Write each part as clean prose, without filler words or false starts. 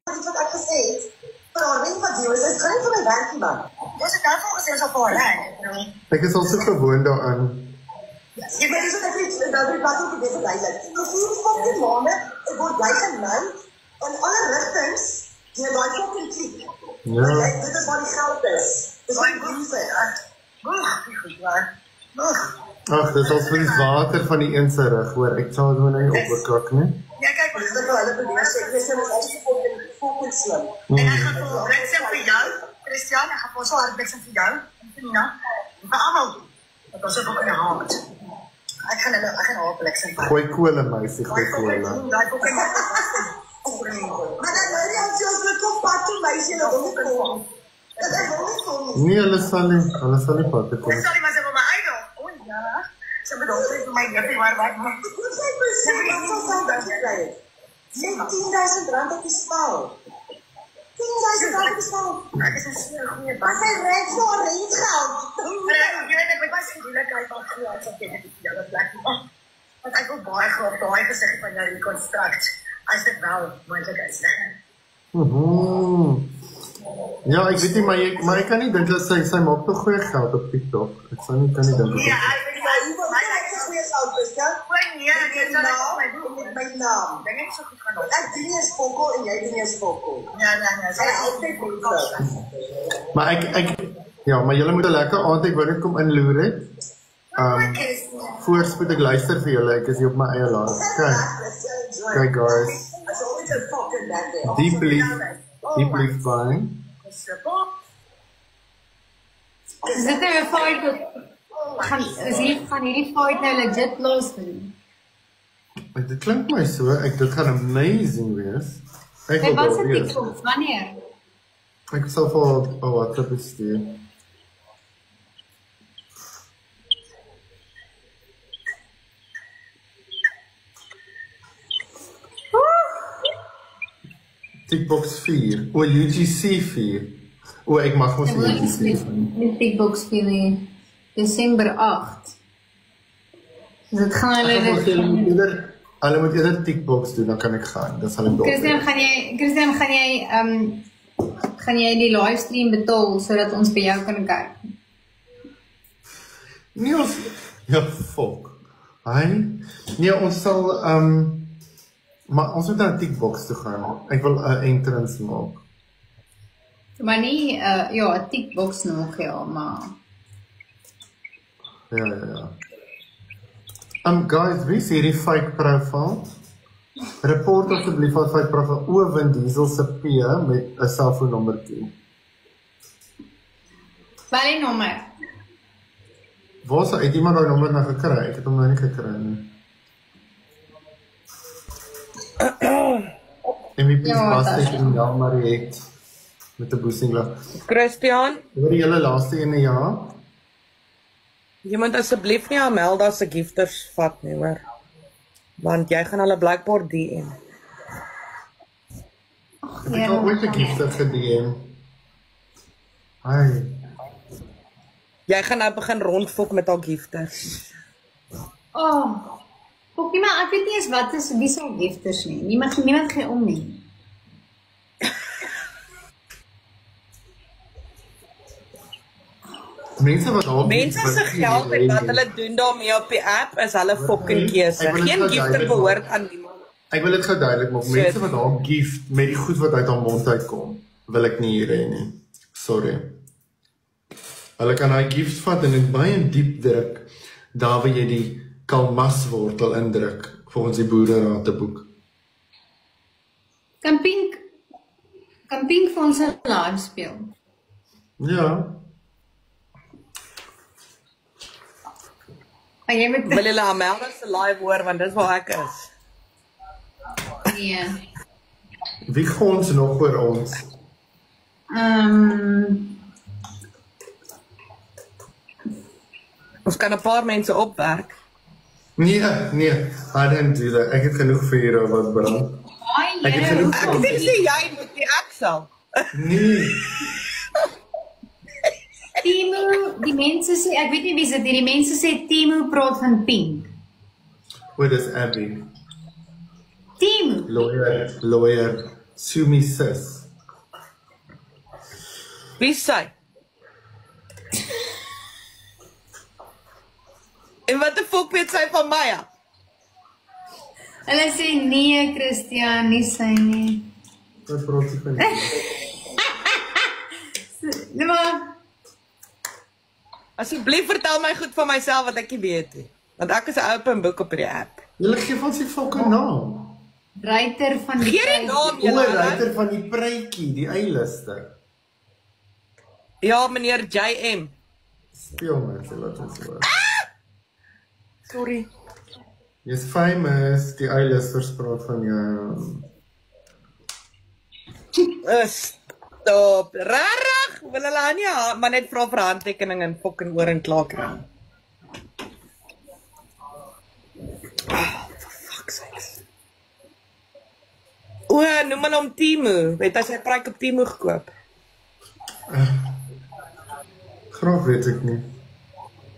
Iets wat ek gesê het, vir haar wen wat jy is, is gaan nie vir my werk nie, man. Ons het daarvan gesê, ons al vir haar werk. Ek is al so gewoon daaraan. Jy weet wat ek weet, dat die pas ook die beste duidelik. Ek voel van die maande, ek word blij genaan, in alle richtings, jy daai fucking kliek. Ja. Dit is waar die geld is. Dit is waar die goede is. Ag, dit is als vir die water van die een sy rug, hoor. Ek sal het nou nie opbekak, nie? Ja, kijk, maar dit is wel hulle probeer sê, Christian is echt fucking slim. En ek gaan vir bliksem vir jou, Christian, ek gaan vir so hard bliksem vir jou, en vir Nina, en vir allemaal doen. Dat was ook in die haat. Ek gaan haar bliksem vir. Gooi koole, meisie, gooi koole. Maar dat nou die als jy ons wil kom pad toe, meisie, en dat wil nie kom. Dat ek wil nie kom. Nee, hulle sal nie pad te kom. Sorry, maar sy wil my uitdog. O ja, sy bedoel sy vir my nippie, maar wat? Ek moet sy precies wat sal sy dat jy krijg. Sy het 10.000 rand op die spel. 10.000 rand op die spel. Ek is een sneeuw goeie band. Maar sy red vir haar rentgeld. Jy weet, ek was gedeelikheid al goed, as ek dit vir jou wat plek. Want ek wil baie graag daai gezicht van jou reconstruct, as dit wel moeilijk is. Ja, ek weet nie, maar ek kan nie dink dat sy maak toch goeie geld op TikTok. Ek kan nie dink dat ja, ek weet nie, maar ek is goeie geld, Christian. Met my naam. Denk ek so goed gaan op. Ek doen nie as Fokko en jy doen nie as Fokko. Ja, sy is altyd goed. Maar julle moet 'n lekker aand, ek wou net kom inloer het. Voorspoed, ek luister vir julle, ek is hier op my eie land. Kyk guys. Deeply fine. Is dit nou 'n fight gaan hierdie fight nou legit losvind? Dit klink my so, dit gaan amazing wees. Hey, wat is die TikTok? Wanneer? Ek sal vir 'n WhatsApp stuur. TikBox 4, o UGC 4. O, ek mag ons UGC 4. Die TikBox 4 nie. Desember 8. Dus het gaan hulle moet eerder TikBox doen, dan kan ek gaan. Dan sal ek Christian, gaan jy die livestream betaal, sodat ons by jou kan kyk? Nee, ons... Ja, fuck. Nee, ons sal... Maar ons moet naar TikBox toe gaan. Ek wil 'n entrance maak. Maar nie, ja, 'n TikBox nog, ja, maar... Ja. Guys, wie is hierdie fake profile? Report asseblief al fake profile. O, Vin Diesel se P met 'n selfoonnommertjie. Welke nommer? Waar het iemand daai nommer nou gekry? Ek het hom nou nie gekry nie. MVP's laaste in jaar Mariette met 'n boostinglag. Christian, oor die hele laaste ene jaar. Jy moet asseblief nie Amelda se gifters vat nie, hoor. Want jy gaan hulle blykbaar DM. Ek het al ooit 'n gifter gedm. Jy gaan nou begin rondfok met al gifters. Fokkie, maar ek weet nie eens wat is, wie sal gifters nie. Niemand gee om nie. Mense se geld en wat hulle doen daarmee op die app is hulle fucking keuse. Geen gifter behoort aan niemand. Ek wil dit gou duidelik maak. Mense wat haar gift met die goed wat uit haar mond uitkom, wil ek nie hier hê nie. Sorry. Hulle kan hy gift vat en dit baie diep druk, daar waar jy die kalmaswortel indruk, volgens die boereraadeboek. Kan Pink vir ons 'n live speel? Ja. Wil julle Amelda se live hoor, want dis waar ek is. Nee. Wie gons nog oor ons? Ons kan 'n paar mense opwerk. Nee, I don't do that. Ek het genoeg vir hier wat brand. Ek het genoeg vir Ek dink jy moet die Axel. Nee. Timo, die mense sê, ek weet nie wie dit die mense sê Timo praat van Pink. O, dis Abby. Timo. Lawyer, sue me sis. Wie sy? En wat die fok weet sy van my? Hulle sê nee, Christian, nie sy nie. Wat praat sy van nie? Nee maar, Asseblief vertel my goed van myself wat ek nie weet nie. Want ek is 'n open boek op die app. Julle gee van sy fucking naam. ruiter van die Gee die naam, O, julle. ruiter van die pruitjie, die eilister. Ja, meneer JM. Speel mense, laat ons hoor. Sorry. Jy's famous, die eilisters praat van jou. Stop. Rarig. Wil hulle nie, maar net vra vir handtekening en fucking oor en klaar kry. For fuck's sake. O, noem maar hom Timo. Weet as hy pryk op Timo gekoop. Graag weet ek nie.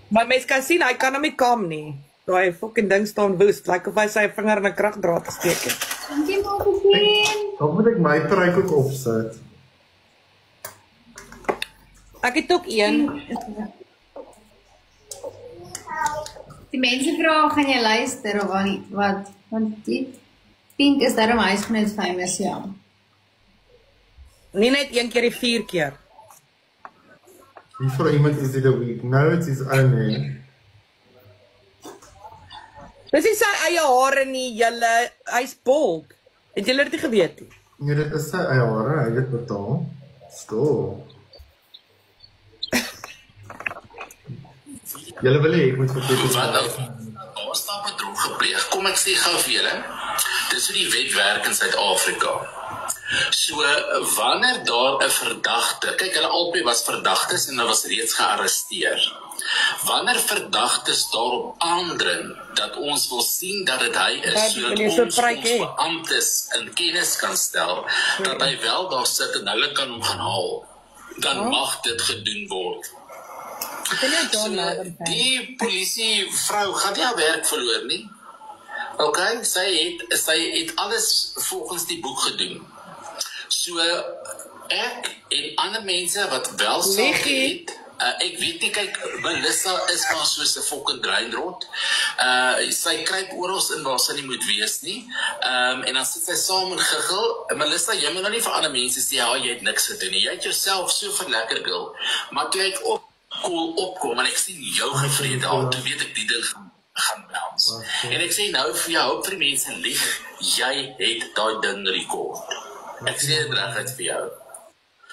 Maar mens kan sien, hy kan hom nie kam nie. Daai fucking ding staan woest, lyk of hy sy vinger in 'n kragdraad gesteek het. Dankie maar gesien. Dan moet ek my pruik ook opsit. Ek het ook een. Die mense vra, gaan jy luister of wat? Want die Pink is daarom huisgenoot famous, ja. Nie net een keer die 4 keer. Wie vir iemand is dit 'n week? Nou it is only. Dis nie sy eie hare nie, julle. Hy's bald. Het julle dit nie geweet nie? Nee, dit is sy eie hare, hy het betaal. Stop. Julle wil hê ek moet vertel Wat nou? Daar staan bedrog gepleeg. Kom ek sê gou vir julle, dis hoe die wet werk in Suid-Afrika. So, wanneer daar 'n verdagte, kyk hulle albei was verdagtes en hulle was reeds gearresteer. Wanneer verdagtes daarop aandring dat ons wil sien dat dit hy is, sodat ons beamptes in kennis kan stel, dat hy wel daar sit en hulle kan hom gaan haal, dan mag dit gedoen word. Die polisievrou gaan nie haar werk verloor nie. Okay, sy het alles volgens die boek gedoen. So ek en ander mense wat wel sake het, ek weet nie, kyk, Melissa is maar soos 'n fucking dreinrot. Sy kruip oral in waar sy nie moet wees nie. En dan sit sy saam en giggel. Melissa, jy moet nou nie vir ander mense sê, ja, jy het niks gedoen nie. Jy het jouself so verlekker gil. Maar toe ek opkom en ek sien jou gevrede daar, toe weet ek die ding gaan bounce. En ek sê nou vir jou, hoop vir die mense lieg, jy het daai ding rekord. Ek sê dit reguit vir jou.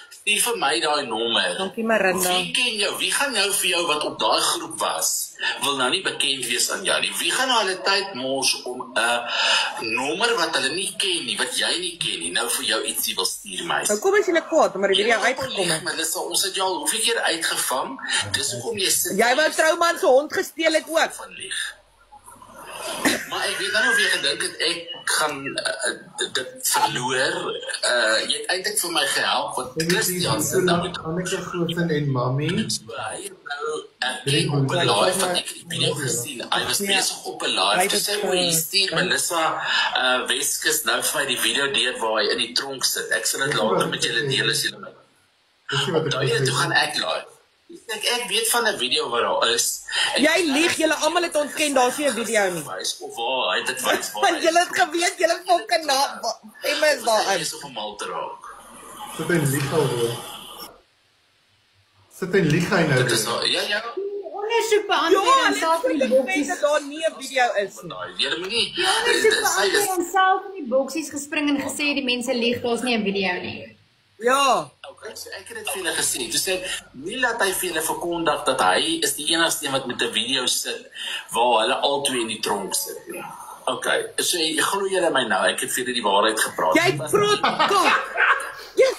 Stuur vir my daai nommer. Dankie Marinda. Wie ken jou? Wie gaan nou vir jou wat op daai groep was, wil nou nie bekend wees aan jou nie. Wie gaan nou hulle tyd mors om 'n nommer wat hulle nie ken nie, wat jy nie ken nie, nou vir jou ietsie wil stuur my. Nou kom as julle kwaad, maar die video uitgekom het. Melissa, ons het jou al hoeveel keer uitgevang, dis hoekom jy sit. Jy wou Trouman se hond gesteel het ook. Van lieg. Maar ek weet nou of jy gedink het ek gaan dit verloor. Jy het eintlik vir my gehelp, want Christian sit nou met Anneke Groten en Mami. hy het nou ek op 'n live wat ek die video gesien. Hy was besig op 'n live te sê hoe hy stuur Melissa Weskus nou vir my die video deur waar hy in die tronk sit. Ek sal dit later met julle deel as julle wil. Toe gaan ek live. Ek weet van 'n video wat daar is. Jy lieg, julle almal het ontken daar's nie 'n video nie. Of waar, hy het dit wys waar. Want julle het geweet, julle fucking naam. Emma is daarin. Is op 'n mal te raak. Sit in lieg alweer. Sit in lieg hy nou. Dit is al, ja. Ondersoek beantwoord en self in die boksies. Dat daar nie 'n video is nie. Jy moet nie. Ondersoek beantwoord en self in die boksies gespring en gesê die mense lieg, daar's nie 'n video nie. Ja. Okay, so ek het dit vir julle gesê. Toe sê nie laat hy vir julle verkondig dat hy is die enigste een wat met 'n video sit waar hulle albei in die tronk sit nie. Okay, so glo julle my nou, ek het vir julle die waarheid gepraat. Jy praat kak. Yes.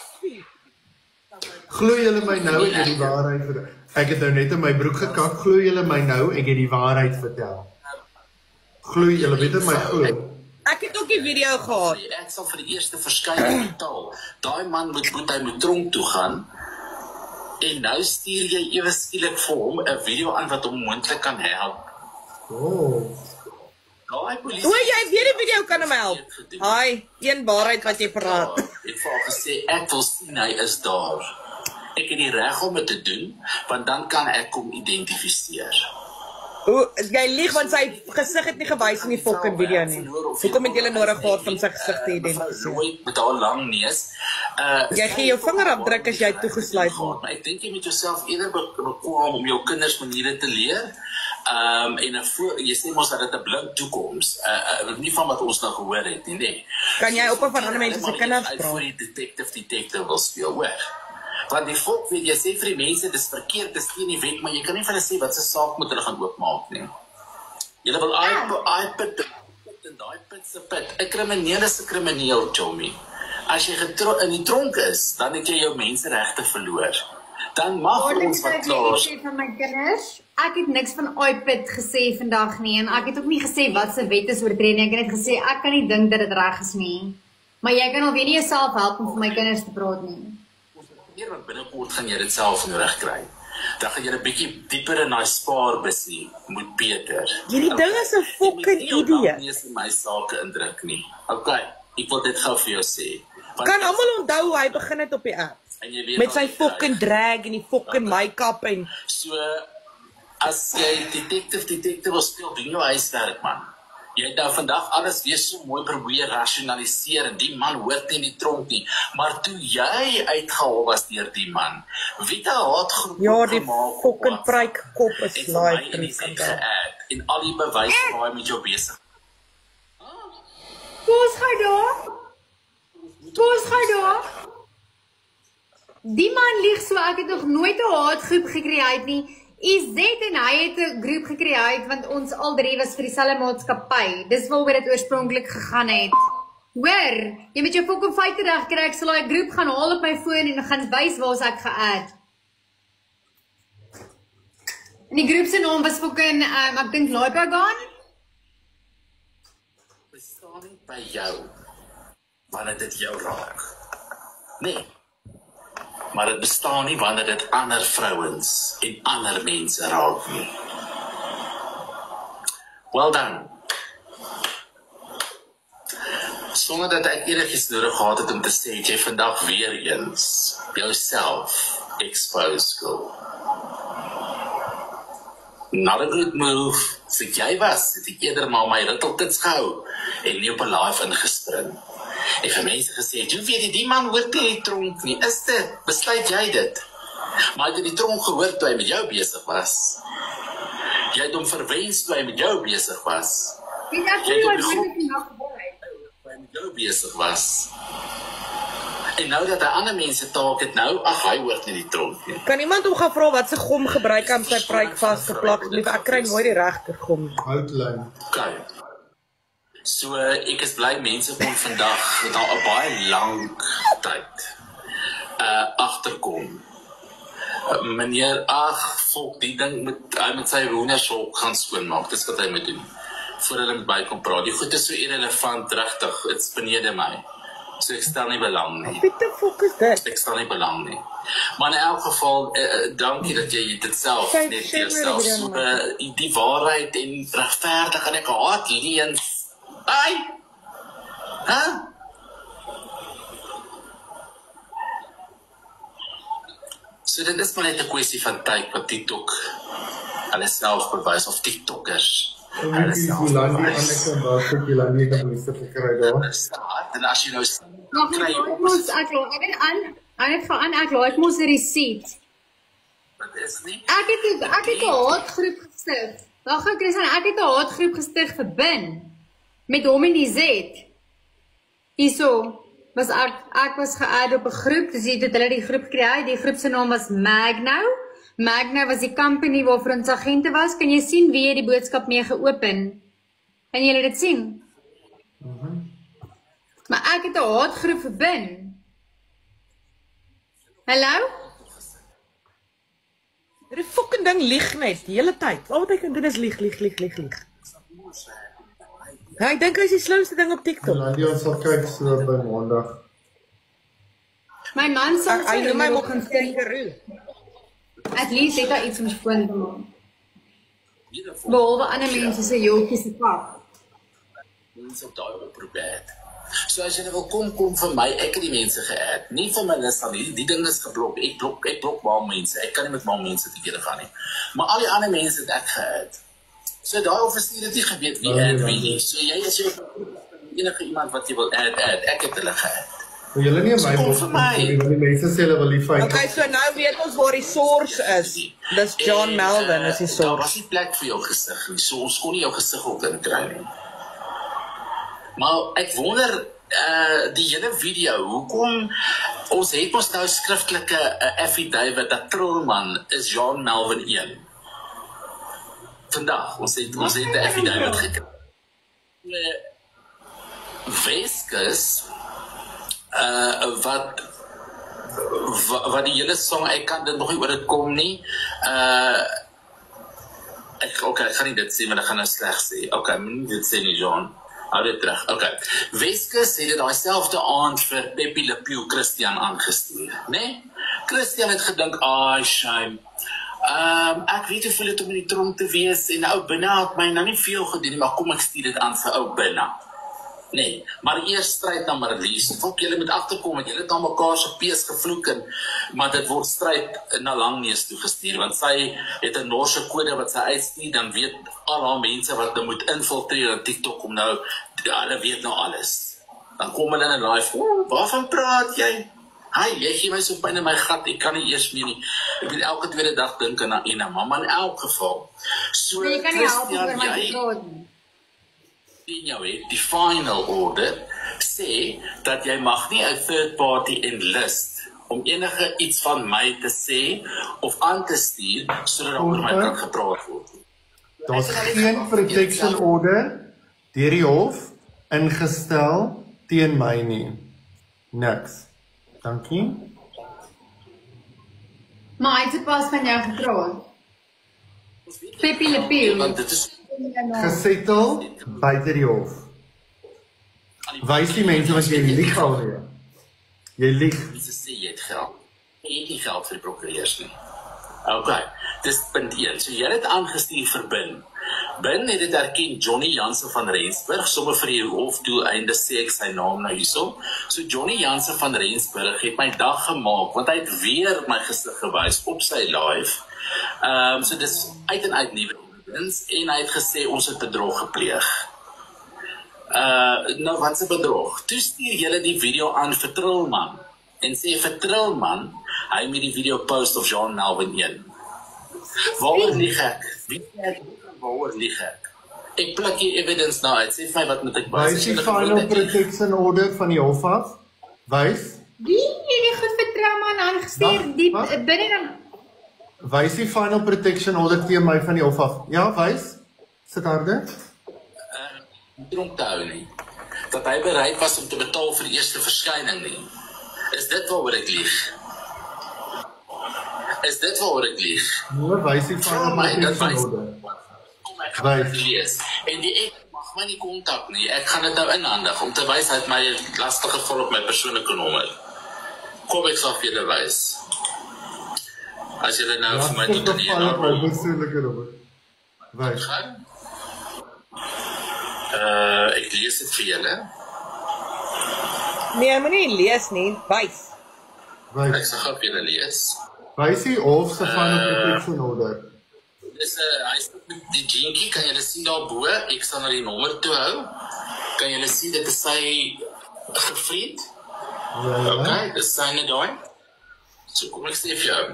Glo julle my nou, ek het die waarheid vertel. Ek het nou net in my broek gekak, glo julle my nou, ek het die waarheid vertel. Glo julle, weet jy my glo? Ek het ook die video gehad. Ek sal vir die eerste verskyn betaal. Daai man moet tronk toe gaan. En nou stuur jy ewe skielik vir hom 'n video aan wat hom moontlik kan help. Oh. Daai polisie. O, jy weet die video kan hom help. Hi, een waarheid wat jy praat. Het vir haar gesê, ek wil sien hy is daar. Ek het die reg om dit te doen, want dan kan ek hom identifiseer. O, jy lieg want sy gesig het nie gewys in die fucking video nie. Hoekom het julle nodig gehad om sy gesig te identifiseer? Nooit met haar lang neus. Jy gee jou vingerafdruk as jy toegesluit word. Maar ek dink jy moet jouself eerder bekwam om jou kinders maniere te leer. En jy sê mos dat dit 'n blink toekoms. Nie van wat ons nou gehoor het nie, nee. Kan jy op van ander mense se kinders praat? Voor die detective wil speel, hoor. Want die volk weet, jy sê vir die mense, dis verkeerd, dis teen die wet, maar jy kan nie vir hulle sê wat se saak moet hulle gaan oopmaak nie. Julle wil iPad en daai pit se pit. 'n Krimineel is 'n krimineel, Tommy. As jy in die tronk is, dan het jy jou menseregte verloor. Dan mag ons wat klaar. Van my kinders, ek het niks van iPad gesê vandag nie en ek het ook nie gesê wat se wet is oortree nie. Ek het net gesê ek kan nie dink dat dit reg is nie. Maar jy kan alweer nie jouself help om vir my kinders te praat nie. Want binnekort gaan jy dit self reg kry. Dan gaan jy 'n bietjie dieper in daai spaarbusie moet Peter. Hierdie ding is 'n fucking idioot. Nie is my sake indruk nie. Okay, ek wil dit gou vir jou sê. Kan almal onthou hoe hy begin het op die app? Met sy fucking drag en die fucking make-up en so as jy detective wil speel, doen jou huiswerk, man. Jy het nou vandag alles weer so mooi probeer rasionaliseer en die man hoort nie in die tronk nie. Maar toe jy uitgehaal was deur die man, wie het 'n haatgroep ja, die fucking prykkop is live en al die bewyse waar hy met jou besig. Boos gaan daar. Die man lieg so, ek het nog nooit 'n haatgroep gekreëer nie. IZ en hy het 'n groep gekreëer want ons al drie was vir dieselfde maatskappy. Dis waaroor dit oorspronklik gegaan het. Hoor, jy moet jou fucking feite reg kry. Ek sal daai groep gaan haal op my foon en gaan wys waar's ek ge-add. En die groep se naam was fucking ek dink Laipagan. Bestaan nie by jou wanneer dit jou raak. Nee. Maar dit bestaan nie wanneer dit ander vrouens en ander mense raak nie. Well done. Sonder dat ek enigiets nodig gehad het om te sê, het jy vandag weer eens jouself expose girl. Not a good move. So jy was, het ek eerder maar my ritteltits gehou en nie op 'n live ingespring. En vir mense gesê, jy weet die man hoort nie in die tronk nie, is dit? Besluit jy dit? Maar hy het in die tronk gehoor toe hy met jou besig was. Jy het hom verwens toe hy met jou besig was. Jy het met jou besig was. En nou dat hy ander mense taak het nou, ag hy hoort nie in die tronk nie. Kan iemand hom gaan vra wat se gom gebruik om sy pruik vasgeplak? Ek kry nooit die regte gom. Houtlyn. Okay. So ek is bly mense kon vandag na 'n baie lank tyd agterkom. Meneer, volk die ding met sy hoendershok gaan skoonmaak. Dis wat hy moet doen. Voor hulle bykom praat. Die goed is so irrelevant, regtig. Dit's benede my. So ek stel nie belang nie. Wat die fuck is dit? Ek stel nie belang nie. Maar in elk geval, dankie dat jy dit self net jouself so die waarheid en regverdig en ek haat leuns. Ai! So dit is maar net 'n kwessie van tyd wat TikTok hulle self bewys of TikTokers. En as jy nou En as jy nou ek laat mos 'n resep. Ek het 'n haatgroep gestig. Wag gou Christian, ek het 'n haatgroep gestig vir Bin met hom en die Z. Hierso was ek was ge-add op 'n groep, dis dit hulle die groep gekry. Die groep se naam was Magno. Magno was die company waarvoor ons agente was. Kan jy sien wie het die boodskap mee geopen? Kan julle dit sien? Maar ek het 'n haatgroep vir Bin. Hallo? Die fucking ding lieg net die hele tyd. Al wat hy kan doen is lieg. Ja, ek dink hy is die slimste ding op TikTok. Landia sal kyk so by Maandag. My man sal Hy noem my ook 'n kangaroo. At least het hy iets om skoon te maak. Behalwe ander mense se jolkies se pap. mense op daai oproepe het. So as jy nou wil kom vir my, ek het die mense geadd. Nie vir Melissa nie, die ding is geblok. Ek blok maar mense. Ek kan nie met maar mense te kere gaan nie. Maar al die ander mense het ek geadd. So daai offisier het nie geweet wie add wie nie. So jy is jou enige iemand wat jy wil add. Ek het hulle geadd. Maar julle nie in my bos nie, want die mense sê hulle wil die feit. Okay, so nou weet ons waar die source is. Dis John Melvin is die Daar source. was nie plek vir jou gesig nie, so ons kon nie jou gesig op in kry nie. Maar ek wonder, die hele video, hoekom, ons het ons nou skriftelike affidavit dat Trillman is John Melvin 1. Vandag, ons het 'n affidavit gekry. Weskus, wat die hele song, ek kan dit nog nie oor dit kom nie, ek gaan nie dit sê, maar ek gaan nou sleg sê. Moet nie dit sê nie, John. Hou dit terug. Weskus het dit daai selfde aand vir Pepe Le Pew Christian aangestuur, né? Christian het gedink, shame. Ek weet hoe voel dit om in die tronk te wees, en ou Binna het my nou nie veel gedoen nie, maar kom ek stuur dit aan vir ou Binna. Nee, maar eers stryd na Marlies, ook julle moet agterkom, want julle het aan mekaar se pees gevloek, maar dit word stryd na Langneus toe gestuur, want sy het 'n Norse kode wat sy uitstuur, dan weet al haar mense wat hulle moet infiltreer op TikTok om nou, hulle weet nou alles. Dan kom hulle in 'n live, waarvan praat jy? Jy gee my so pyn in my gat, ek kan nie eers meer nie. Ek moet elke tweede dag dink aan Ina, maar in elk geval. So, Maar jy kan nie help oor my te praat nie. Die final order sê dat jy mag nie 'n third party enlist om enige iets van my te sê of aan te stuur sodat daar oor my kan gepraat word. Daar's geen protection order deur die hof ingestel teen my nie. Niks. Dankie. Maar hy het se pas van jou gepraat. Pepe Le Pew. Want dit is Gesettel buite die hof. Wys die mense wat jy lieg alweer. Jy lieg. mense sê jy het geld. Jy het nie geld vir die prokureurs nie. Dis punt 1. So jy het aangestuur vir Bin. Bin het dit erken, Johnny Jansen van Rensburg, sommer vir die hofdoeleinde sê ek sy naam nou hierso. So Johnny Jansen van Rensburg het my dag gemaak, want hy het weer my gesig gewys op sy live. So dis uit en uit nuwe evidence, en hy het gesê ons het bedrog gepleeg. Nou wat se bedrog? Toe stuur julle die video aan vir Trillman, en sê vir Trillman, hy moet die video post of John Melvin 1. Waaroor lieg ek? Wie sê waaroor lieg ek? Ek pluk hier evidence nou uit, sê vir my wat moet ek Wys die final protection order van die hof af. Wys. Wie het die goed vir Trillman aangestuur? Die binne dan Wys die final protection order teen my van die hof af. Ja, wys. Sit harde. Dronk te hou nie. Dat hy bereid was om te betaal vir die eerste verskyning nie. Is dit waaroor ek lieg? Is dit waaroor ek lieg? Nee, wys die final protection order. Wys. En die ek mag my nie kontak nie. Ek gaan dit nou inhandig om te wys uit my lastige geval op my persoonlike nommer. Kom ek sal vir julle wys. As julle nou vir my tot die persoonlike nommer. Wys. Ek lees dit vir julle. Nee, moenie lees nie, wys. Wys. Ek sal vir julle lees. Wys die hof se final protection order. Dis hy's die jinkie, kan julle sien daarbo? Ek sal na die nommer toe hou. Kan julle sien dit is sy gevriend? Ja. Dis syne daai. So kom ek sê vir jou.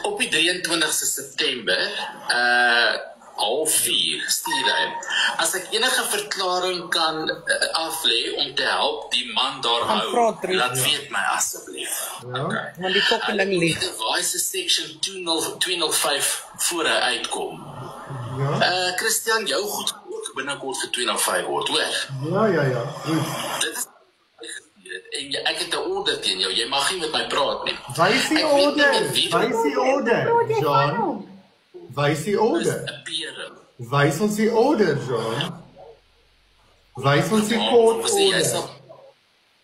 Op die 23ste September, 3:30 stuur hy. As ek enige verklaring kan aflê om te help die man daar hou, laat weet my asseblief. Ja. Want die kokkeling lieg. Die device section 205 voor hy uitkom. Ja. Christian, jou goed ook binnekort vir 205 word, hoor? Ja. Goed. Dit is en ek het 'n order teen jou. Jy mag nie met my praat nie. Wys die order. Wys die order, John. Wys die order. Wys ons die order, John. Wys ons die court order.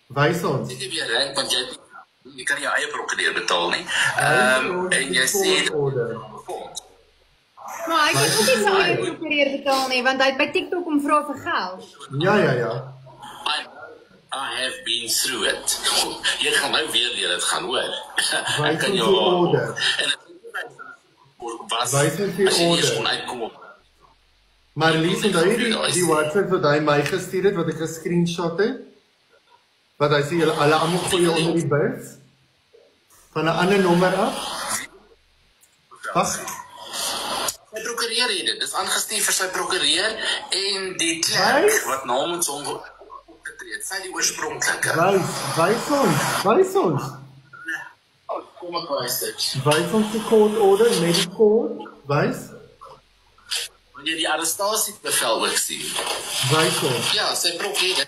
Wys ons. Dit is weer reg, want jy kan jou eie prokureur betaal nie. En jy sê order. Maar hy kan ook nie sy eie prokureur betaal nie, want hy het by TikTok om vra vir geld. Ja. I have been through it. Jy gaan nou weer leer dit gaan, hoor. Wys ons die order. Wys ons die order. Maar Lies, onthou jy die WhatsApp wat hy my gestuur het, wat ek gescreenshot het? Wat hy sê, hulle allemaal gooi jy onder die bus? Van 'n ander nommer af? Wacht. Sy prokureur het dit, dis aangestuur vir sy prokureur en die klerk wat namens hom opgetree. Sy die oorspronklike. Wys ons. Kom ek wys dit. Wys ons die court order, met die court. Wys. Wanneer die arrestasiebevel ook sien. Wys ons. Ja, sy prokureur.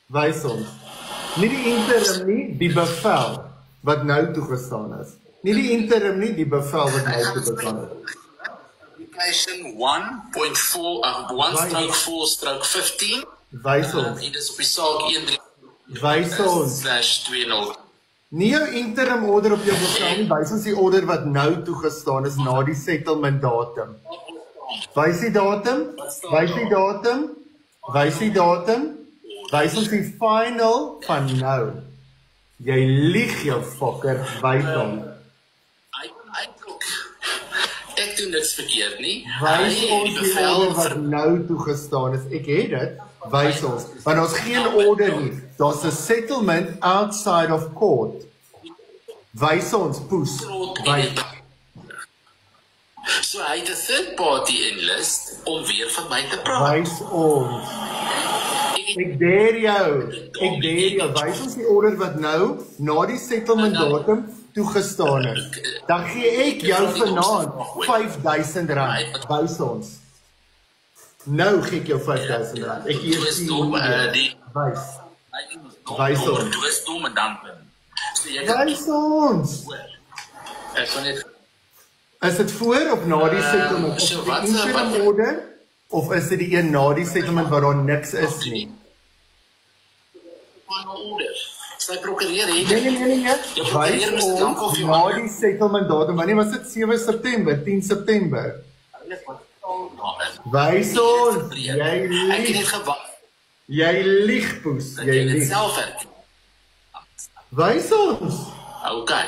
Wys ons. Nie die interim nie, die bevel wat nou toegestaan is. Nie die interim nie, die bevel wat nou toegestaan is. Application 1.4/15. Wys ons. Dit is op die saak 13/20. Nie jou interim order op jou bevel nie, wys ons die order wat nou toegestaan is na die settlement datum. Wys die datum. Wys ons die final van nou. Jy lieg jou fucker, wys ons. Ek doen niks verkeerd nie. Wys ons die order wat nou toegestaan is. Ek het dit. Wys ons. Want ons geen order nie. Daar's 'n settlement outside of court. Wys ons, poes. So hy het 'n third party enlist om weer van my te praat. Wys ons. Ek dare jou. Wys ons die order wat nou, na die settlement datum, toegestaan is. Dan gee ek jou vanaand R5,000. Wys ons. Nou gee ek jou R5,000. Ek gee Wys ons. Wys ons. Is dit voor of na die settlement? Is dit die interim order? Of is dit die een na die settlement waar daar niks is nie? Sy prokureur het. Nee. Wys ons na die settlement datum. Wanneer was dit? 7 September, 10 September. Wys ons. Jy lieg. Jy lieg, poes. Jy lieg. Wys ons. Okay.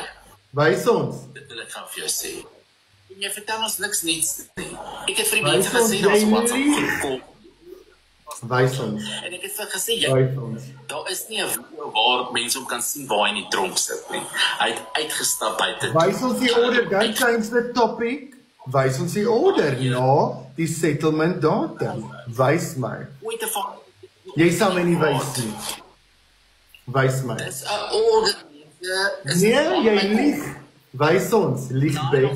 Wys ons. Dit wil ek gaan vir jou sê. Jy vertel ons niks niets nie. Ek het vir die mense gesê dat ons WhatsApp gekom. Wys ons. En ek het vir gesê, Wys ons. daar is nie 'n video waar mense om kan sien waar hy in die tronk sit nie. Hy het uitgestap buite. Wys ons die order, don't change the topic. Wys ons die order na die settlement datum. Wys my. Jy sal my nie wys nie. Wys my. Dis 'n order. Nee, jy lieg. Wys ons, liegbek.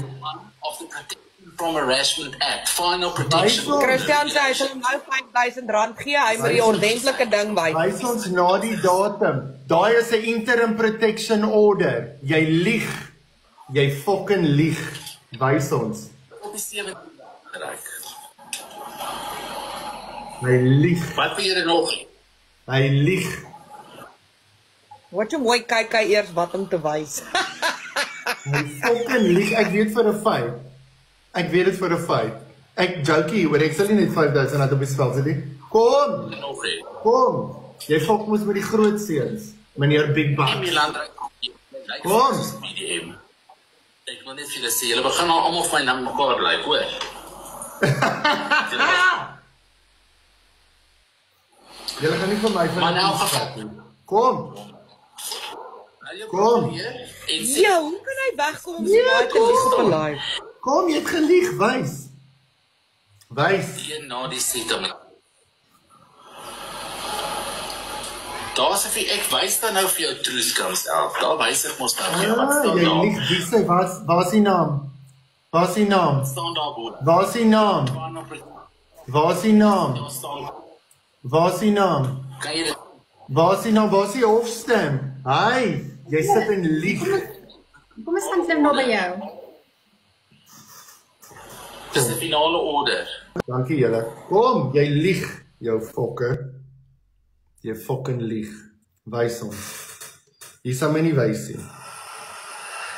Of the Protection from Harassment Act, Final Protection. Christian sê hy sal hom nou R5,000 gee, hy moet die ordentlike ding wys. Wys ons na die datum. Daai is 'n interim protection order. Jy lieg. Jy fucking lieg. Wys ons. Op die 7 gereik. Hy lieg. Wat wil jy nog? Hy lieg. Wat jy mooi kyk hy eers wat om te wys. Hy fucking lieg. Ek weet vir 'n feit. Ek weet dit vir 'n feit. Ek jokie, hoor, ek sal nie net R5,000 uit op die spel sit nie. Kom. Kom. Jy fok mos met die groot seuns, meneer Big Bucks. Kom. Ek wil net vir julle sê, julle begin nou almal vir my na mekaar lyk, hoor. Julle gaan nie vir my Maar in elk geval. Kom. Kom. Ja, hoe kan hy wegkom so baie te lieg op 'n live? Kom, jy het gelieg, wys. Wys. Een na die settlement. Daar's ek wys dan nou vir jou truth comes out. Daar wys ek mos nou vir wat staan Jy daar. lieg, wie sê, waar is die naam? Waar is die naam? Staan daar bo. Waar is die naam? Waar is die naam? Waar is die naam? Kan jy dit? Waar is die naam? Waar is die hofstem? Hy, jy sit en lieg. Kom ons gaan klim nou by jou. Dis 'n finale order. Dankie julle. Kom, jy lieg, jou fokker. Jy fucking lieg. Wys ons. Jy sal my nie wys nie.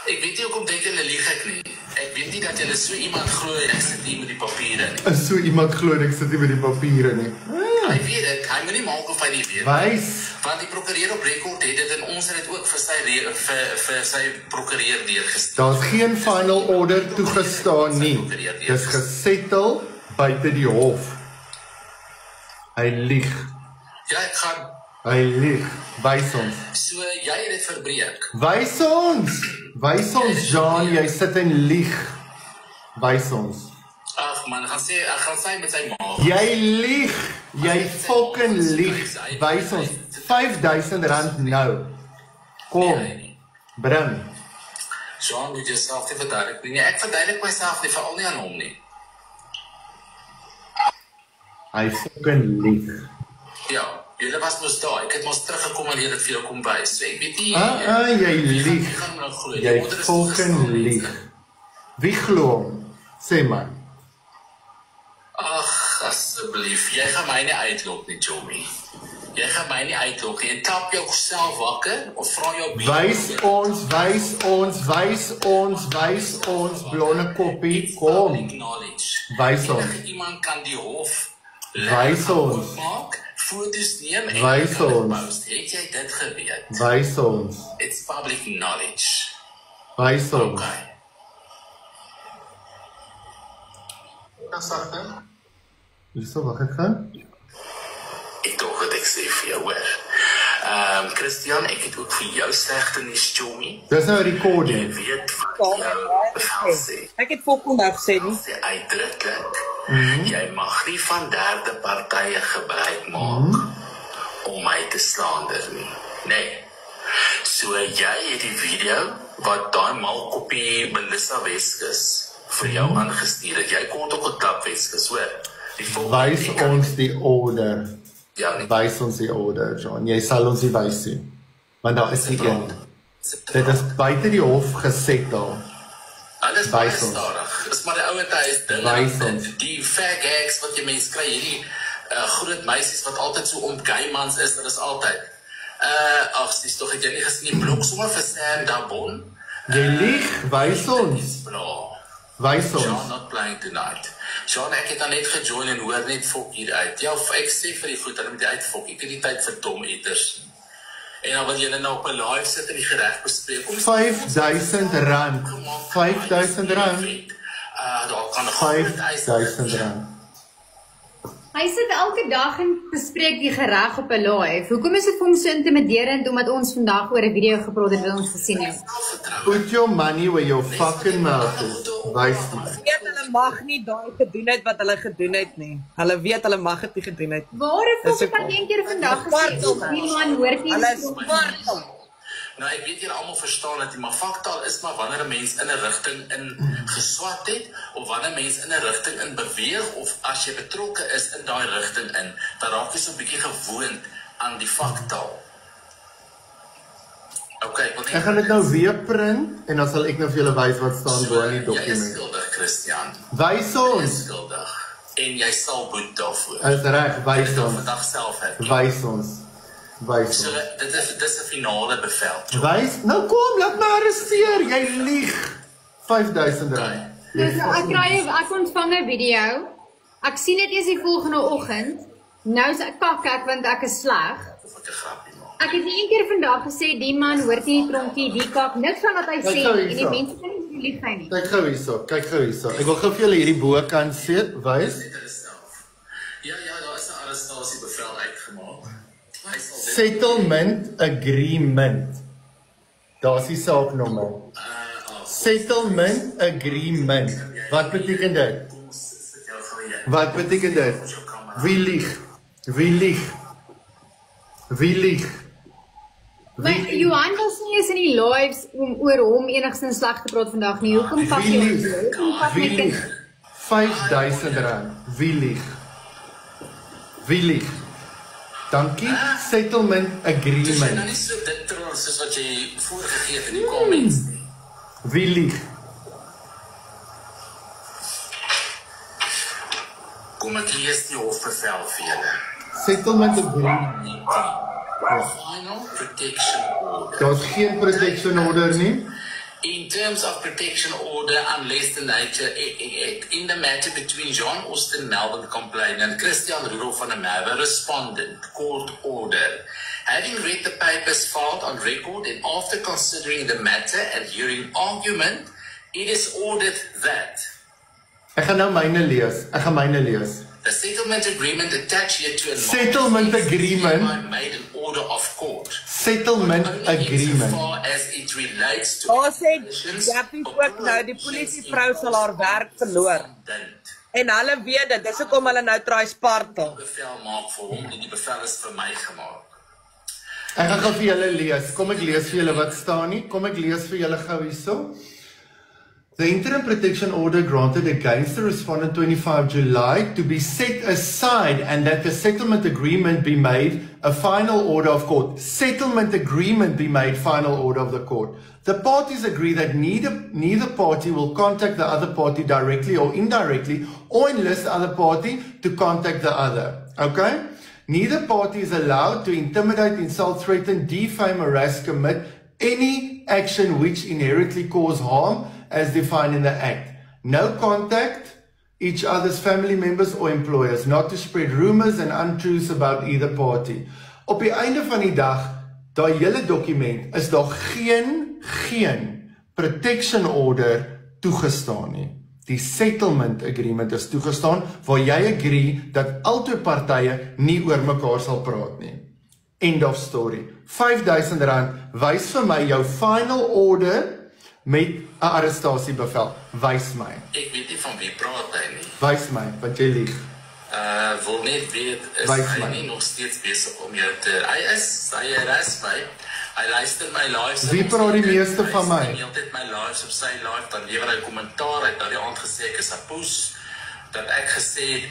Ek weet nie hoekom dink julle lieg ek nie. Ek weet nie dat julle so iemand glo en ek sit hier met die papiere nie. So iemand glo en ek sit hier met die papiere nie. Hy weet dit, hy moet nie maak of hy nie weet. Wys. Want die prokureur op rekord het dit en ons het dit ook vir sy prokureur deurgestuur. Daar's geen final order toegestaan nie. Dis gesettel buite die hof. Hy lieg. Ja, ek gaan. Hy lieg. Wys ons. So, jy het dit verbreek. Wys ons. Wys ons, Jean, jy sit en lieg. Wys ons. Ag man, ek gaan sê met sy ma. Jy lieg. Jy fucking lieg. Wys ons. R5,000 nou. Kom. Bring. Jean, moet jouself nie verduidelik nie. Ek verduidelik myself nie, veral nie aan hom nie. Hy fucking lieg. Ja, julle was mos daar. Ek het mos teruggekom en jy het vir jou kom wys. So ek weet nie. Jy lieg. Jy fucking lieg. Wie glo hom? Sê my. Ag, asseblief. Jy gaan my nie uitlok nie, Jomie. Jy gaan my nie uitlok nie. En tap jouself wakker of vra jou Wys ons, blonde koppie, kom. Wys ons. Iemand kan die hof Wys ons. maak, foto's neem en Wys kan dit ons. post. Het jy dit geweet? Wys ons. It's public knowledge. Wys ons. Okay. Hierso, wat ek gaan? Ek dog wat ek sê vir jou, hoor. Christian, ek het ook vir jou slegte nuus, Jomie. Dis nou 'n recording. Jy weet wat jou bevel sê. Ek het volgende gesê nie. Sê uitdruklik, jy mag nie van derde partye gebruik maak om my te slander nie. Nee. So jy het die video wat daai malkoppie Melissa Weskus vir jou aangestuur het. Jy kon ook 'n klap Weskus, hoor. Wys ons die order. Ja, nie. Wys ons die order, John. Jy sal ons nie wys nie. Want daar is nie een. Dit is buite die hof gesettel. Alles baie Wys ons. stadig. Dis maar die ouer tyd ding. Wys ons. Die fag gags wat jy mens kry, hierdie groot meisies wat altyd so om gay mans is, dit is altyd. Ag, dis tog het jy nie gesien die blok sommer vir Sandra Bon? Jy lieg, wys ons. Wys Sean ons. not playing tonight. Sean, ek het dan net gejoin en hoor net fok hier uit. Ja, ek sê vir die goed, dan moet jy uitfok. Ek het die tyd vir Tom Eaters. En dan wil julle nou op 'n live sit en die gereg bespreek. Kom R5,000. R5,000. Daar kan R5,000. Hy sit elke dag en bespreek die gereg op 'n live. Hoekom is dit vir hom so intimiderend omdat ons vandag oor 'n video gepraat het wat ons gesien het? Put your money where your fucking mouth is. Wys my. Weet hulle mag nie daai gedoen het wat hulle gedoen het nie. Hulle weet hulle mag dit nie gedoen het. Waar het ek al een keer vandag gesê, die man hoort nie. Hulle is smartel. Nou, ek weet julle almal verstaan dat die maar faktaal is maar wanneer 'n mens in 'n rigting in geswat het of wanneer 'n mens in 'n rigting in beweeg of as jy betrokke is in daai rigting in, dan raak jy so 'n bietjie gewoond aan die faktaal. Okay, Ek gaan dit nou weer print en dan sal ek nou vir julle wys wat staan bo in die Jy is dokument. skuldig, Christian. Wys Jy is ons. skuldig. En jy sal boet daarvoor. Is reg, Jy wys sal ons. vandag self hê. Wys ons. Wys So ons. dis 'n finale bevel. Wys. Nou kom, laat my arresteer. Jy lieg. R5,000. Dus ek ontvang 'n video. Ek sien dit eers die volgende oggend. Nou is ek want ek is sleg. Of ek 'n grapie maak. Ek het nie een keer vandag gesê die man hoort nie die tronkie, die kak, niks van wat hy sê gou nie. En die hierso. mense kan nie lieg hy nie. Kyk gou hierso. Ek wil gou vir julle hierdie bokant sê, wys. Net hulle self. Ja, daar is 'n arrestasiebevel uitgemaak. Hy sal dit Settlement agreement. Daar's die saaknommer. Settlement agreement. Wat beteken dit? sit jou gaan jy. Wat beteken dit? Wie lieg? Wie lieg? Wie lieg? Maar Johan was nie eens in die lives om oor hom enigstens sleg te praat vandag nie. Hoekom pak Wie jy lieg? ons? Hoekom pak Wie jy lieg? R5,000. Wie lieg? Wie lieg? Dankie. Settlement Dis nou agreement. nie so dit trots soos wat jy voorgegee het in die comments nie. Wie lieg? Kom ek lees die hofbevel vir julle. Settlement agreement. Final protection order. Daar's geen protection order nie. in terms of protection order, unless the nature in the matter between John Austin Melbourne complainant, Christian Rudolph van der Merwe respondent, court order. Having read the papers filed on record and after considering the matter and hearing argument, it is ordered that Ek gaan nou myne lees. the settlement agreement attached here to a Settlement agreement. made an order of court. Settlement agreement. As far as it relates to Daar sê Jappie ook nou, die polisievrou sal haar werk verloor. En hulle weet dit, dis hoekom hulle nou try spartel. Bevel maak vir hom en die bevel is vir my gemaak. Ek gaan gou vir julle lees. Kom ek lees vir julle wat staan nie. Kom ek lees vir julle gou hierso. The interim protection order granted against the respondent 25 July to be set aside and that the settlement agreement be made a final order of court. Settlement agreement be made final order of the court. The parties agree that neither party will contact the other party directly or indirectly or enlist the other party to contact the other. Okay? Neither party is allowed to intimidate, insult, threaten, defame, harass, commit any action which inherently cause harm as defined in the Act. No contact each other's family members or employers, not to spread rumors and untruths about either party. Op die einde van die dag, daai hele dokument, is daar geen protection order toegestaan nie. Die settlement agreement is toegestaan, waar jy agree dat albei partye nie oor mekaar sal praat nie. End of story. R5,000, wys vir my jou final order met 'n arrestasiebevel. Wys my. Ek weet nie van wie praat hy nie. Wys my, want jy lieg. Wil net weet, is Wys hy my. nie nog steeds besig om jou te... Hy harass my. Hy luister my lives. Wie praat die meeste van my? Hy sien heeltyd my lives op sy live, dan lewer hy kommentaar. Hy het nou die aand gesê ek is 'n poes. Dat ek gesê het,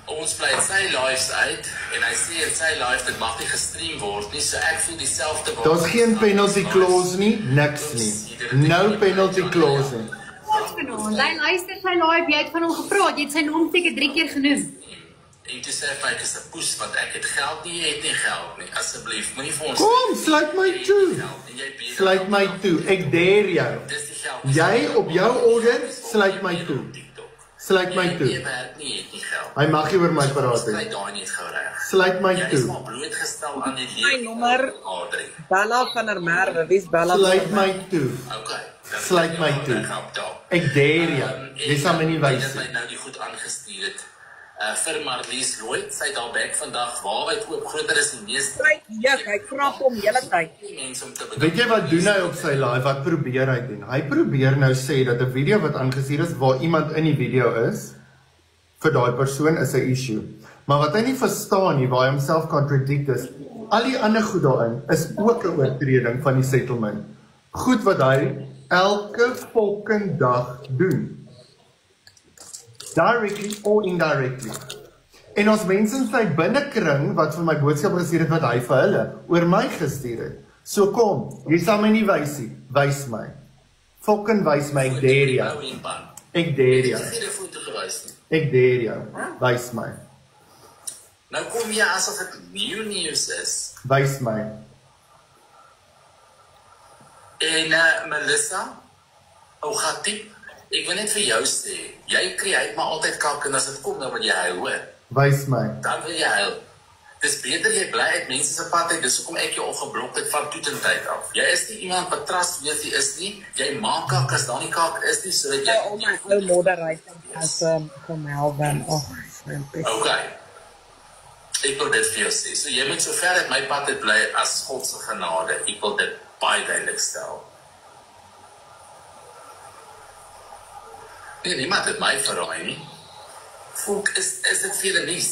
ons bly sy lives uit, en hy sê in sy live, dit mag nie gestream word nie, so ek voel dieselfde word. Daar's geen penalty clause nie, niks nie. No penalty clause nie. Hy luister sy live, jy het van hom gepraat, jy het sy naam seker 3 keer genoem. En toe sê hy, ek is 'n poes, want ek het geld nie, jy het nie geld nie. Asseblief, moenie vir ons... Kom, sluit my toe. Sluit my toe, ek dare jou. Dis die geld. Jy op jou order, sluit my toe. Sluit my toe. Nee, werk nie, het nie geld. Hy mag nie oor my praat Hy nie. daai nie gou reg. Sluit my Jy is toe. maar blootgestel aan die My lewe. nommer, Adrie. Bella van der Merwe, wie's Bella? Sluit my toe. Okay. Sluit my toe. Ek dare jou. Jy sal my nie wys Dit nie. hy nou die goed aangestuur het. Vir Marlies Lloyd, sy het al back vandag, waarheid oop groter is die meeste Hy krap hom hele tyd. mense om te bedoel. Weet jy wat doen hy op sy live? Wat probeer hy doen? Hy probeer nou sê dat 'n video wat aangestuur is waar iemand in die video is, vir daai persoon is 'n issue. Maar wat hy nie verstaan nie, waar hy homself contradict is, al die ander goed daarin is ook 'n oortreding van die settlement. Goed wat hy elke fucking dag doen. Directly or indirectly. En ons mense in sy binnekring wat vir my boodskap gestuur het wat hy vir hulle oor my gestuur het. So kom, jy sal my nie wys nie. Wys my. Fucking wys my, ek dare jou. Ek dare jou. Ek het 'n foto gewys nie. Ek dare jou. Wys my. Nou kom jy asof dit nieuw nieuws is. Wys my. En Melissa, Ogatip, ek wil net vir jou sê, jy create maar altyd kalk en as dit kom dan wil jy huil, hoor. Wys my. Dan wil jy huil. Dis beter jy bly uit mense se pad uit, dis hoekom ek jou ongeblok het van toetentyd af. Jy is nie iemand wat trustworthy is nie, jy maak kak as daar nie kak is nie, sodat jy... Al my ou moderator as van Melbourne, Okay. Ek wil dit vir jou sê, so jy moet so ver uit my pad uit bly as God se genade, ek wil dit baie duidelik stel. Nee, niemand het my verraai nie. Volk, is dit vir die nies?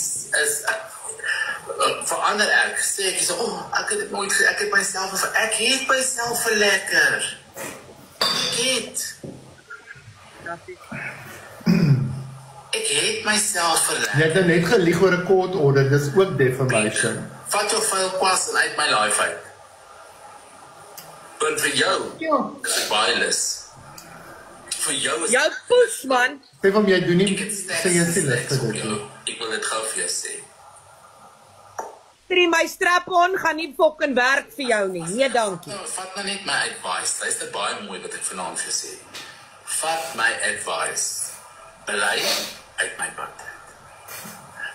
Verander ek, sê ek so, ek het dit nooit gesê, ek het myself verlekker. Ek het myself verlekker. Jy het nou net gelieg oor 'n court order, dis ook defamation. Vat jou vuil kwas en uit my life uit. Want vir jou, is ek baie lus. Vir jou is... Jou poes, man. Sê van jy doen nie, Ek het sê jy sê lus vir dit nie. Ek wil dit gou vir jou sê. my strap-on gaan nie fucking werk vir jou nie. Nee, dankie. Vat nou net my advice. Dis net baie mooi wat ek vanaand gesê het. Vat my advice. Bly uit my pad.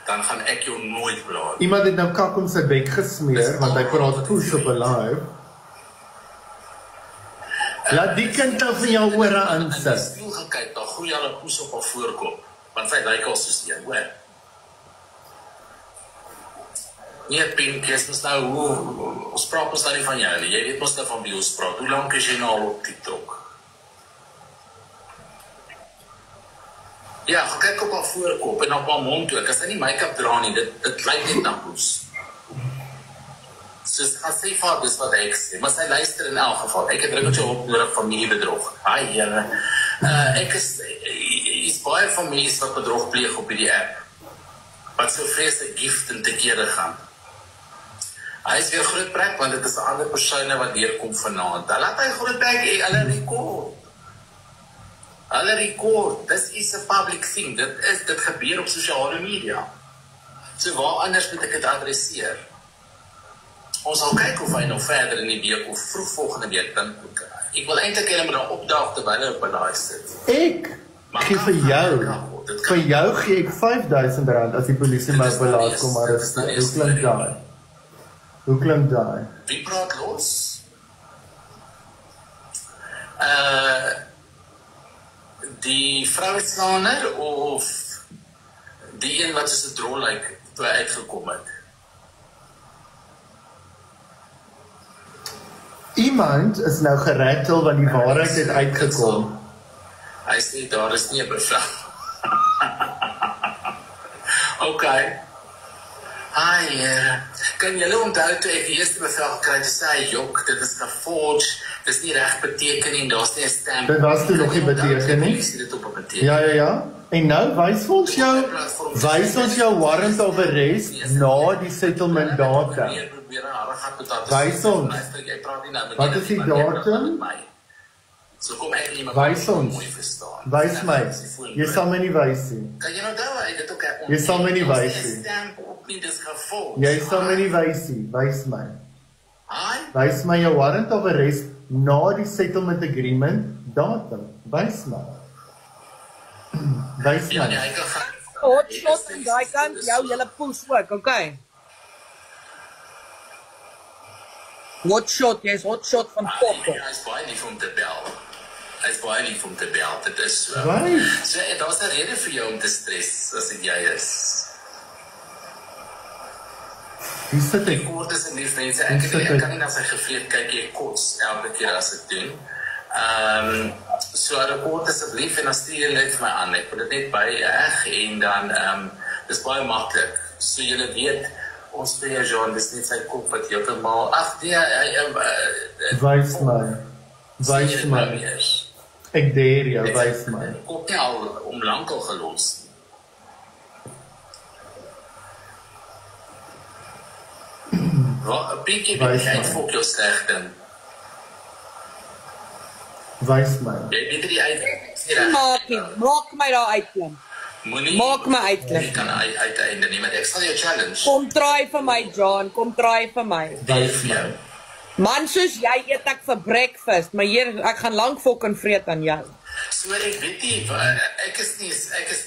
Dan gaan ek jou nooit blaar. Iemand het nou kak om sy bek gesmeer, want hy praat push op 'n live. Laat die kind nou van jou ore aansit. As jy gaan kyk, dan groei al 'n poes op haar voorkop, want sy lyk al soos een, hoor. Nee, Pink, jy is nou, ons praat ons nou nie van jou nie, jy weet ons nou van wie ons praat. Hoe lang is jy nou al op TikTok? Ja, gaan kyk op haar voorkop en op haar mond ook, as sy nie make-up dra nie, dit lyk net na poes. Soos, gaan sê vir dis wat ek sê, maar sy luister in elk geval. Ek het drukkeltjie op nodig familiebedrog. Haai, jylle. Ek is baie families wat bedrog pleeg op die app. Wat so vreeslik gift en te kere gaan. Hy is weer groot plek, want dit is 'n ander persoon wat deurkom vanaand. Dan laat hy groot plek, hulle rekord. Hulle rekord, dis is 'n public thing. Dit gebeur op sosiale media. So waar anders moet ek dit adresseer? Ons sal kyk of hy nog verder in die week of vroeg volgende week dan ek wil eintlik hulle met 'n opdrag terwyl hy op 'n live sit. Ek gee vir jou gee ek R5000 as die polisie my op 'n laat kom arresteer. Hoe klink daai? Hoe klink daai? Wie praat los? Die vroueslaaner of die een wat soos 'n drol lyk toe hy uitgekom het? Iemand is nou gerattel want die waarheid het uitgekom. Hy sê daar is nie 'n bevel. Okay. Kan julle onthou toe ek die eerste bevel gekry het, sê hy, jok, dit is geforge, dit is nie reg beteken nie, daar's nie 'n stamp. Dit was toe nog nie beteken nie. Ja. En nou wys ons jou warrant of arrest na die settlement datum. Wys ons. Wat is die datum? Wys ons. Wys my. Jy sal my nie wys nie. Kan jy nou daai dit ook op? Jy sal my nie wys nie. Jy sal my nie wys nie. Wys my. Wys my jou warrant of arrest na die settlement agreement datum. Wys my. Wys my. Hotshot en daai kant jou hele poes ook, okay? Hotshot, jy's hotshot van poppe. Hy is baie lief om te bel. Dit is so. Right. So, daar's 'n rede vir jou om te stres as dit jy is. Wie sit ek? Ek hoor dis 'n lief mense. Ek kan nie na sy gevleed kyk, ek kots elke keer as ek doen. So rekord asseblief en dan stuur jy net vir my aan. Ek wil dit net by en dan dis baie maklik. So julle weet ons twee Jean, dis net sy kop wat heeltemal wys my. Ek dare jou, wys my. Kop nie al om lank al gelos. Wat bietjie uitfok jou sleg ding. Wys my. Jy weet die uit. Maak my daar uitklim. Maak my uitklim. Ek kan uiteinde nie, maar ek sal jou challenge. Kom try vir my, John. Kom try vir my. Wys jou. Man, soos jy eet ek vir breakfast, maar hier, ek gaan lank fucking vreet aan jou. So ek weet nie, ek is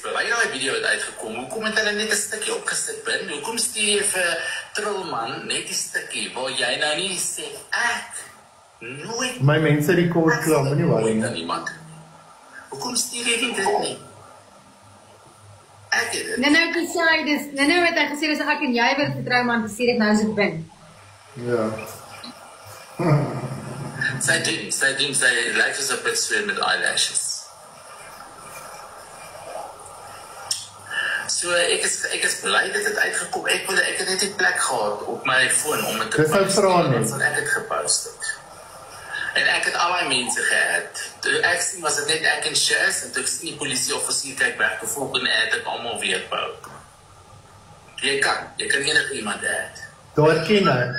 bly daai video het uitgekom. Hoekom het hulle net 'n stukkie opgesit bin? Hoekom stuur jy vir Trillman net 'n stukkie waar jy nou nie sê ek nooit My mense rekord klaar, moenie worry nie. Hoekom stuur jy dit nie? Ek het dit. Nou gesê dis nou het hy gesê dis ek en jy wil vertrou man gestuur het nou is dit bin. Ja. Sy lyk soos 'n bit swem met eyelashes. So ek is bly dit het uitgekom. Ek het net 'n plek gehad op my foon om dit te post. Dis nou ek het gepost het. En ek het al die mense gehad. Toe ek sien was dit net ek en Shares en toe ek sien die polisieoffisier kyk weg te volgende het ek almal weer bou. Jy kan enige iemand hê. Daar ken ek.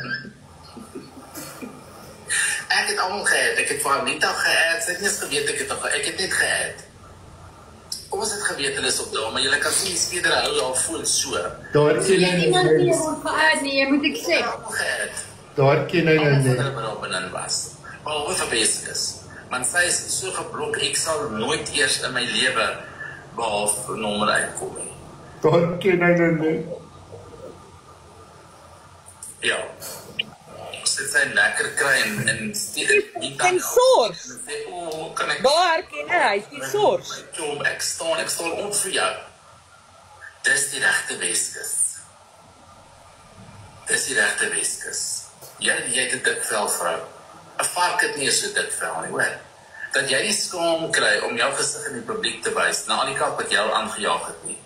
Ek het almal gehad. Ek het vir Anita gehad. Sy het nie eens geweet ek het net gehad. ons het geweet hulle is op daar, maar julle kan sien die speeder hou al voel so. Daar ken hy Niemand nou nie net. word geaard nie, jy moet accept. Daar ken hy nou Hulle net. wat op binne was. Behalwe vir Weskus. Want sy is so geblok, ek sal nooit eers in my lewe behalwe nommer uitkom nie. Daar ken hy nou net. Ja. Sit sy lekker kry en En sors. sê, o, kan ek Daar herken hy die sors. Tom, ek staan op vir jou. Dis die regte Weskus. Dis die regte Weskus. Jy het 'n dik vel, vrou. 'n Vark het nie so dik vel nie, hoor. Dat jy die skaam kry om jou gesig in die publiek te wys na al die kak wat jou aangejaag het nie.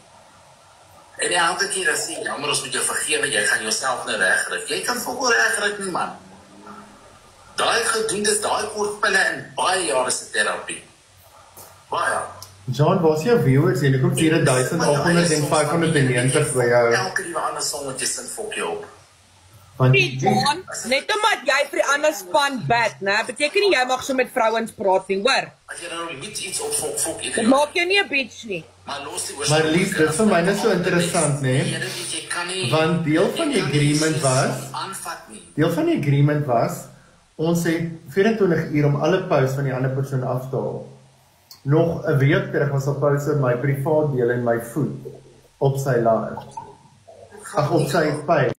En elke keer as jy jammer, ons moet jou vergewe, jy gaan jouself nou regkry. Jy kan volgens regkry nie, man. Daai gedoen is daai kortpille in baie jare se terapie. Baie. John, was jou viewers hier? Ek kom 4,590 by jou. Elke liewe ander songetjie sin fok jou op. Want John, net omdat jy vir die ander span bad, né, beteken nie jy mag so met vrouens praat nie, hoor. As jy nou niet iets op fok Dit maak jou nie 'n bitch nie. maar los die Maar Lies, dit is vir my net so interessant, né? Jy kan nie Want deel van die agreement was, aanvat nie. ons het 24 uur om alle posts van die ander persoon af te haal. Nog 'n week terug was al posts in my privaat deel en my voet op sy live. Ag, op sy page.